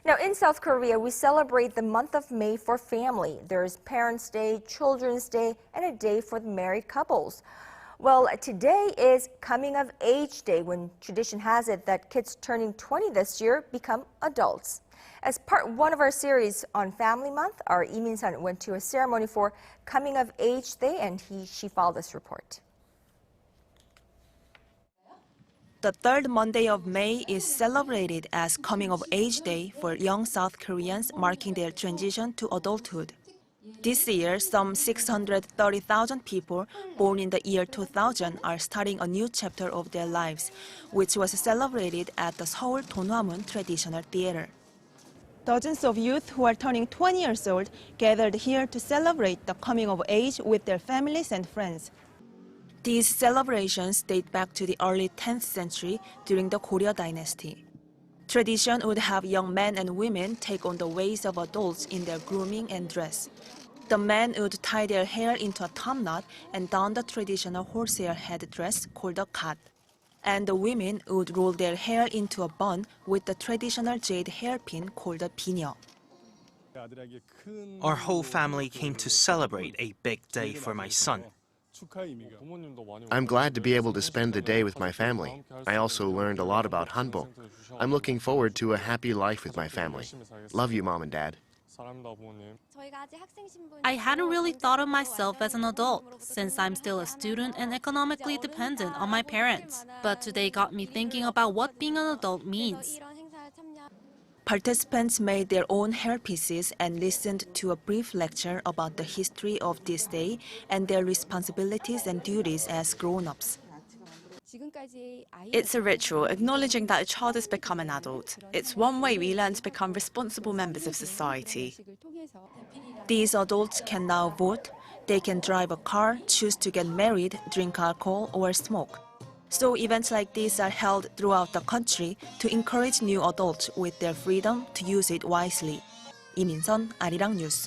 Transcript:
Now, in South Korea, we celebrate the month of May for family. There's Parents' Day, Children's Day, and a day for the married couples. Well, today is Coming of Age Day, when tradition has it that kids turning 20 this year become adults. As part one of our series on Family Month, our Lee Min-sun went to a ceremony for Coming of Age Day, and she filed this report. The third Monday of May is celebrated as Coming of Age Day for young South Koreans marking their transition to adulthood. This year, some 630,000 people born in the year 2000 are starting a new chapter of their lives, which was celebrated at the Seoul Donhwamun Traditional Theater. Dozens of youth who are turning 20 years old gathered here to celebrate the coming of age with their families and friends. These celebrations date back to the early 10th century during the Goryeo Dynasty. Tradition would have young men and women take on the ways of adults in their grooming and dress. The men would tie their hair into a topknot and don the traditional horsehair headdress called a kat. And the women would roll their hair into a bun with the traditional jade hairpin called a binyeo. Our whole family came to celebrate a big day for my son. I'm glad to be able to spend the day with my family. I also learned a lot about Hanbok. I'm looking forward to a happy life with my family. Love you, Mom and Dad. I hadn't really thought of myself as an adult, since I'm still a student and economically dependent on my parents. But today got me thinking about what being an adult means. Participants made their own hairpieces and listened to a brief lecture about the history of this day and their responsibilities and duties as grown-ups. It's a ritual acknowledging that a child has become an adult. It's one way we learn to become responsible members of society. These adults can now vote, they can drive a car, choose to get married, drink alcohol, or smoke. So events like these are held throughout the country to encourage new adults with their freedom to use it wisely. Lee Min-sun, Arirang News.